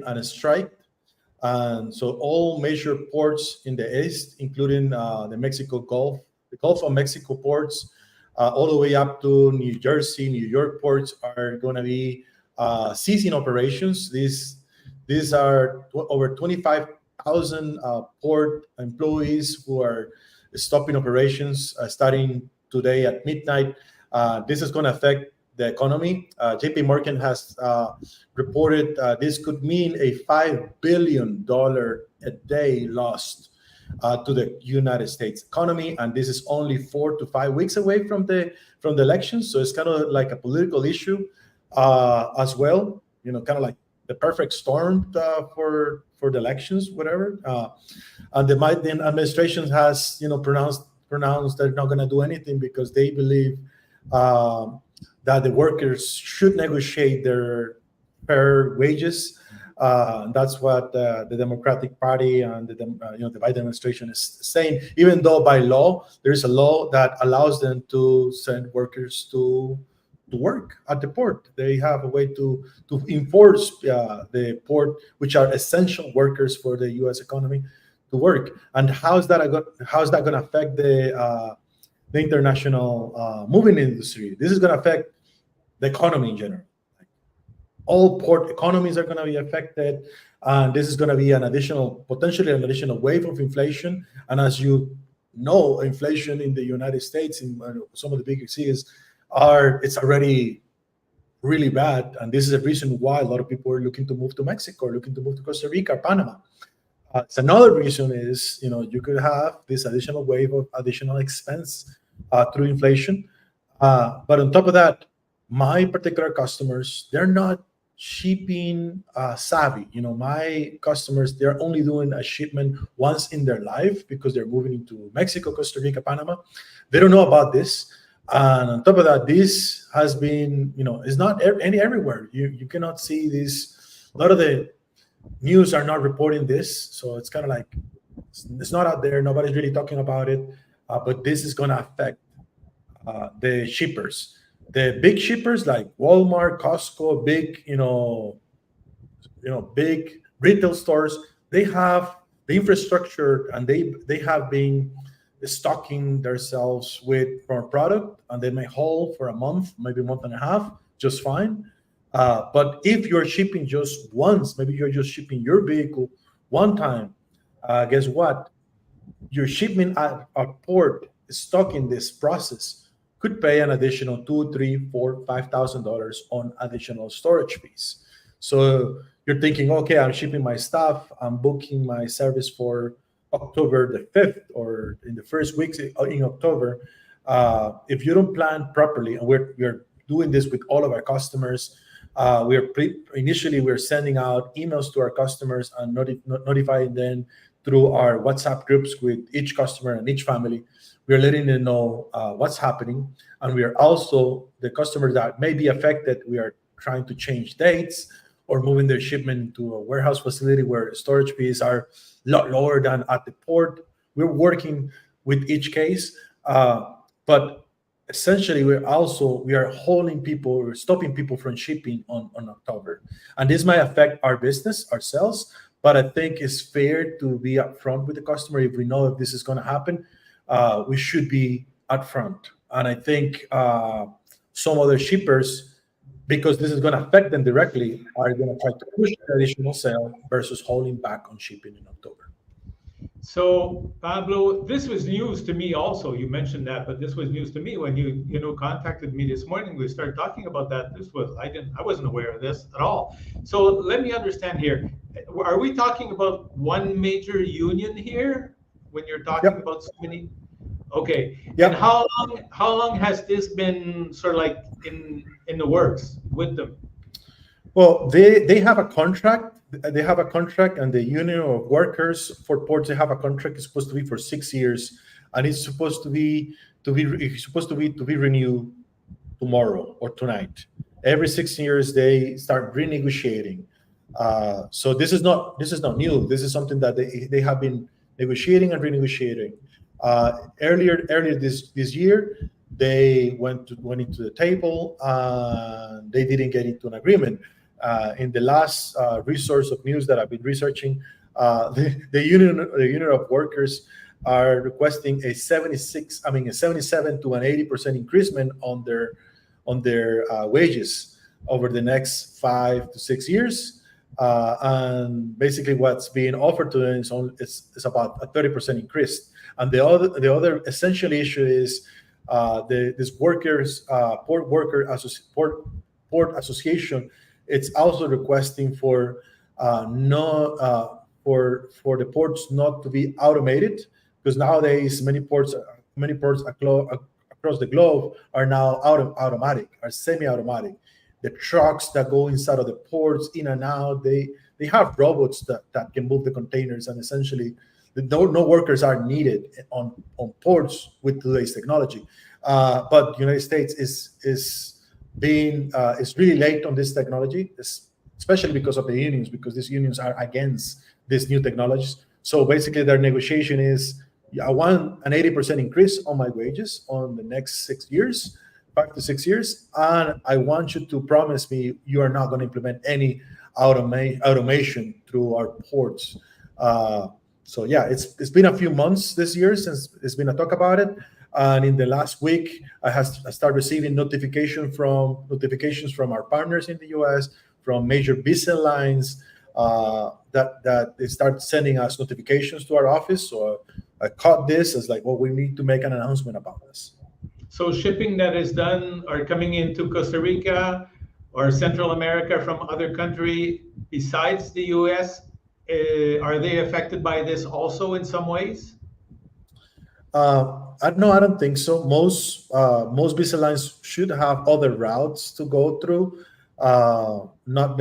starting on a strike. And so all major ports in the east, including the Mexico Gulf, the Gulf of Mexico ports, all the way up to New Jersey, New York ports are going to be ceasing operations. These are over 25,000 port employees who are stopping operations starting today at midnight. This is going to affect the economy. JP Morgan has reported this could mean a $5 billion a day lost to the United States economy, and this is only 4 to 5 weeks away from the election. So it's kind of like a political issue as well. Kind of like the perfect storm for the elections, whatever. And the Biden administration has pronounced they're not going to do anything because they believe that the workers should negotiate their fair wages. That's what the Democratic Party and the Biden administration is saying. Even though by law there is a law that allows them to send workers to work at the port. They have a way to enforce the port, which are essential workers for the U.S. economy, to work. And how's that going to affect the international moving industry? This is going to affect the economy in general. All port economies are going to be affected, and this is going to be potentially an additional wave of inflation. And as you know, inflation in the United States, in some of the bigger cities, it's already really bad. And this is a reason why a lot of people are looking to move to Mexico, or looking to move to Costa Rica, Panama. It's another reason is, you could have this additional wave of additional expense through inflation. But on top of that, my particular customers, they're not shipping savvy. My customers, they're only doing a shipment once in their life because they're moving into Mexico, Costa Rica, Panama. They don't know about this. And on top of that, this has been, it's not everywhere. You cannot see this. A lot of the news are not reporting this. So it's kind of like, it's not out there. Nobody's really talking about it. But this is going to affect the shippers. The big shippers like Walmart, Costco, big, big retail stores, they have the infrastructure, and they have been stocking themselves with product, and they may hold for a month, maybe a month and a half, just fine. But if you're shipping just once, maybe you're just shipping your vehicle one time, guess what? Your shipment at a port stuck in this process could pay an additional $2,000, $3,000, $4,000, $5,000 on additional storage fees. So you're thinking, okay, I'm shipping my stuff, I'm booking my service for October the 5th, or in the first weeks in October. If you don't plan properly, and we're doing this with all of our customers, initially we're sending out emails to our customers and notifying them through our WhatsApp groups with each customer and each family. We're letting them know what's happening. And we are also, the customers that may be affected, we are trying to change dates or moving their shipment to a warehouse facility where storage fees are a lot lower than at the port. We're working with each case. But essentially, we are holding people, we're stopping people from shipping on October. And this might affect our business, our sales, but I think it's fair to be upfront with the customer. If we know if this is going to happen, we should be upfront. And I think some other shippers, because this is going to affect them directly, are going to try to push an additional sale versus holding back on shipping in October. So Pablo, this was news to me also. You mentioned that, but this was news to me when you contacted me this morning. We started talking about that. I wasn't aware of this at all. So let me understand here. Are we talking about one major union here when you're talking about so many? Okay. Yep. And how long has this been sort of like in the works with them? Well, they have a contract. They have a contract, and the Union of Workers for Ports, they have a contract. It's supposed to be for 6 years, and it's supposed to be renewed tomorrow or tonight. Every 6 years they start renegotiating. So this is not new. This is something that they have been negotiating and renegotiating. Earlier this year, they went into the table and they didn't get into an agreement. In the last resource of news that I've been researching, the union of workers are requesting a 77 to an 80% increasement on their wages over the next 5 to 6 years. And basically, what's being offered to them is about a 30% increase. And the other essential issue is this workers port association. It's also requesting for no for the ports not to be automated, because nowadays many ports across the globe are now automatic, are semi-automatic. The trucks that go inside of the ports, in and out, they have robots that can move the containers, and essentially no workers are needed on ports with today's technology. But the United States is really late on this technology, especially because of the unions, because these unions are against these new technologies. So basically, their negotiation is, I want an 80% increase on my wages on the next 6 years, 5 to 6 years, and I want you to promise me you are not going to implement any automation through our ports. So yeah, it's been a few months this year since there's been a talk about it, and in the last week, I started receiving notifications from our partners in the U.S., from major visa lines, that they start sending us notifications to our office. So I caught this as like, well, we need to make an announcement about this. So shipping that is done are coming into Costa Rica or Central America from other country besides the U.S. Are they affected by this also in some ways? No, I don't think so. Most visa lines should have other routes to go through. Not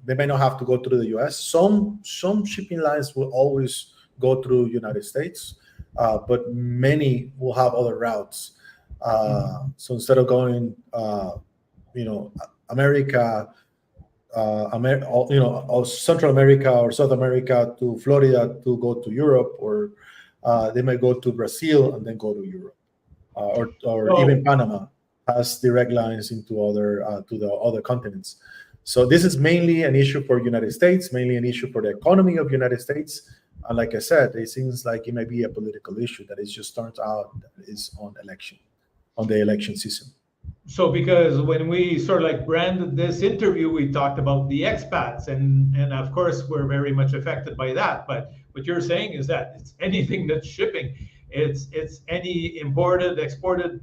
They may not have to go through the U.S. Some shipping lines will always go through United States, but many will have other routes. So instead of going, America, or Central America or South America to Florida to go to Europe, or they may go to Brazil and then go to Europe, or even Panama has direct lines into to the other continents. So this is mainly an issue for United States, mainly an issue for the economy of United States. And like I said, it seems like it may be a political issue that it just turns out that is on the election season. So because when we sort of like branded this interview, we talked about the expats, and of course we're very much affected by that. But what you're saying is that it's anything that's shipping. It's any imported, exported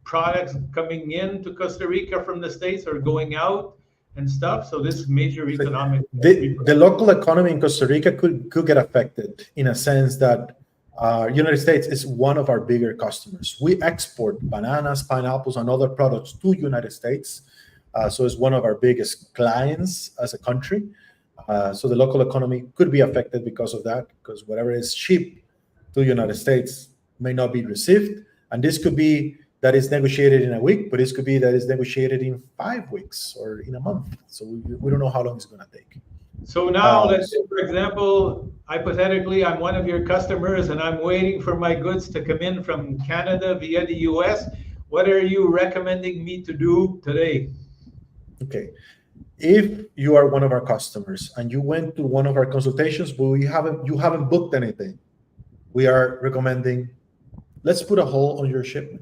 products coming into Costa Rica from the States or going out and stuff. So this major economic the local economy in Costa Rica could get affected, in a sense that United States is one of our bigger customers. We export bananas, pineapples, and other products to United States. So it's one of our biggest clients as a country. So the local economy could be affected because of that, because whatever is shipped to United States may not be received. And this could be that is negotiated in a week, but this could be that is negotiated in 5 weeks or in a month. So we don't know how long it's going to take. So now, let's say, for example, hypothetically, I'm one of your customers and I'm waiting for my goods to come in from Canada via the US. What are you recommending me to do today? Okay. If you are one of our customers and you went to one of our consultations, but you haven't booked anything, we are recommending, let's put a hold on your shipment.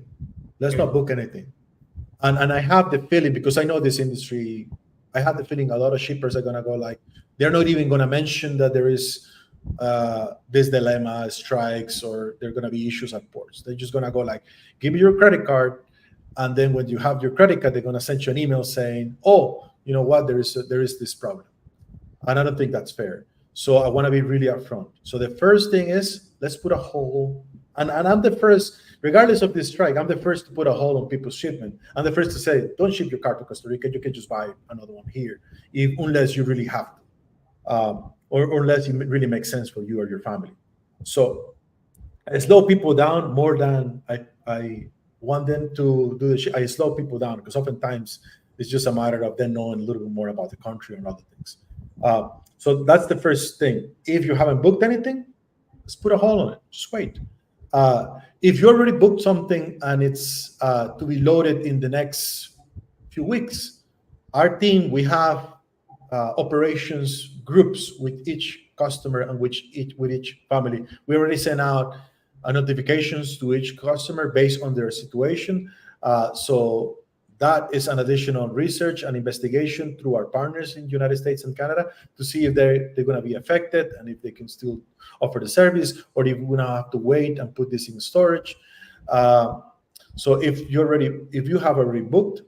Let's not book anything. And I have the feeling, because I know this industry, I have the feeling a lot of shippers are going to go like, they're not even going to mention that there is this dilemma, strikes, or there are going to be issues at ports. They're just going to go like, give me your credit card. And then when you have your credit card, they're going to send you an email saying, oh, you know what, there is this problem. And I don't think that's fair. So I want to be really upfront. So the first thing is, let's put a hold. And I'm the first, regardless of this strike, I'm the first to put a hold on people's shipment. I'm the first to say, don't ship your car to Costa Rica. You can just buy another one here, unless you really have to, or unless it really makes sense for you or your family. So I slow people down more than I want them to do the shit. I slow people down because oftentimes it's just a matter of them knowing a little bit more about the country and other things. So that's the first thing. If you haven't booked anything, let's put a hold on it. Just wait. If you already booked something and it's to be loaded in the next few weeks, our team, we have operations groups with each customer and with each family. We already sent out notifications to each customer based on their situation. So that is an additional research and investigation through our partners in the United States and Canada to see if they're going to be affected and if they can still offer the service, or if we're going to have to wait and put this in storage. So if you have already booked,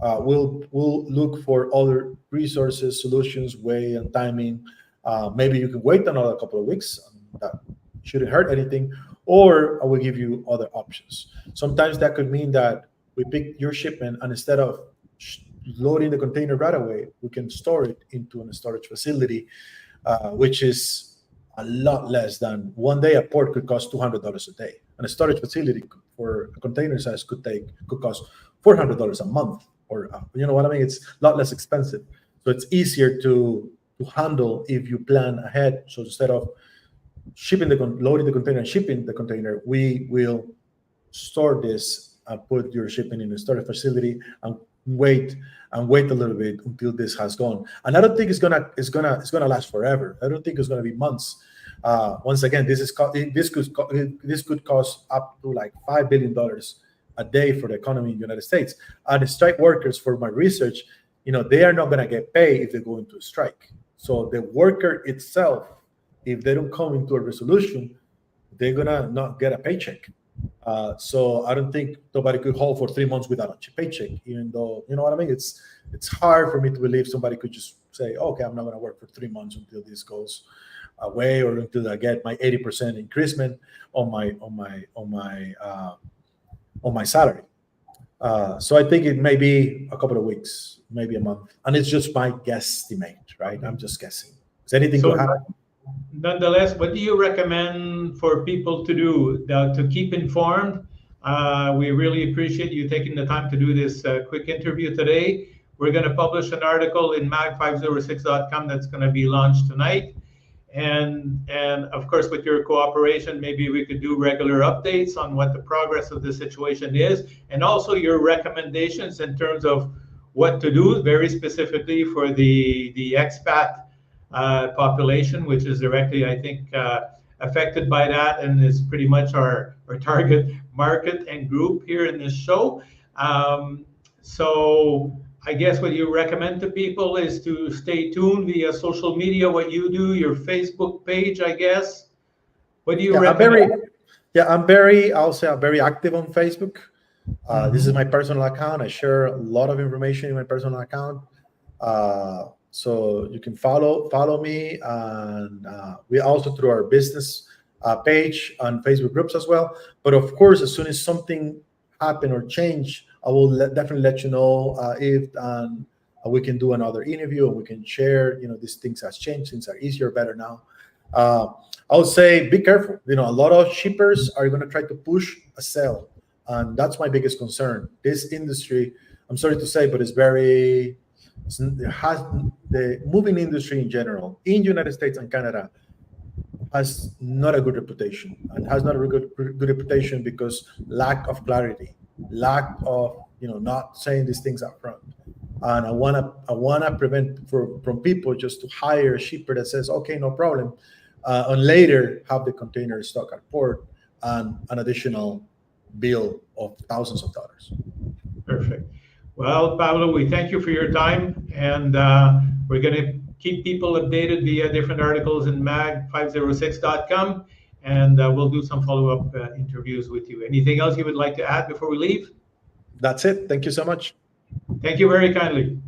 we'll look for other resources, solutions, way, and timing. Maybe you can wait another couple of weeks. That shouldn't hurt anything. Or I will give you other options. Sometimes that could mean that we pick your shipment, and instead of loading the container right away, we can store it into a storage facility, which is a lot less than one day. A port could cost $200 a day, and a storage facility for a container size could cost $400 a month, or you know what I mean. It's a lot less expensive, so it's easier to handle if you plan ahead. So instead of loading the container and shipping the container, we will store this and put your shipping in a storage facility and wait a little bit until this has gone. And I don't think it's gonna last forever. I don't think it's gonna be months. Once again, this could cost up to like $5 billion a day for the economy in the United States. And the strike workers, for my research, they are not gonna get paid if they go into a strike. So the worker itself, if they don't come into a resolution, they're gonna not get a paycheck. So I don't think nobody could hold for 3 months without a paycheck, even though, you know what I mean? It's hard for me to believe somebody could just say, okay, I'm not going to work for 3 months until this goes away, or until I get my 80% increasement on my salary. So I think it may be a couple of weeks, maybe a month, and it's just my guesstimate, right? I'm just guessing. Is anything going to happen? Nonetheless, what do you recommend for people to do to keep informed? We really appreciate you taking the time to do this quick interview today. We're going to publish an article in mag506.com that's going to be launched tonight. And of course, with your cooperation, maybe we could do regular updates on what the progress of the situation is, and also your recommendations in terms of what to do very specifically for the expat population, which is directly, I think, affected by that, and is pretty much our target market and group here in this show. So I guess what you recommend to people is to stay tuned via social media, what you do, your Facebook page, I guess. What do you recommend? I'm very active on Facebook. This is my personal account. I share a lot of information in my personal account. So you can follow me, and we also through our business page on Facebook groups as well. But of course, as soon as something happen or change, I will definitely let you know if we can do another interview, and we can share. These things has changed, things are easier, better now. I would say be careful. A lot of shippers are going to try to push a sale, and that's my biggest concern. This industry, I'm sorry to say, but the moving industry in general in the United States and Canada has not a good reputation, and has not a good reputation because lack of clarity, lack of not saying these things up front. And I wanna prevent from people just to hire a shipper that says, okay, no problem, and later have the container stuck at port and an additional bill of thousands of dollars. Perfect. Well, Pablo, we thank you for your time, and we're going to keep people updated via different articles in mag506.com, and we'll do some follow-up interviews with you. Anything else you would like to add before we leave? That's it. Thank you so much. Thank you very kindly.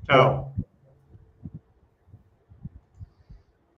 Ciao.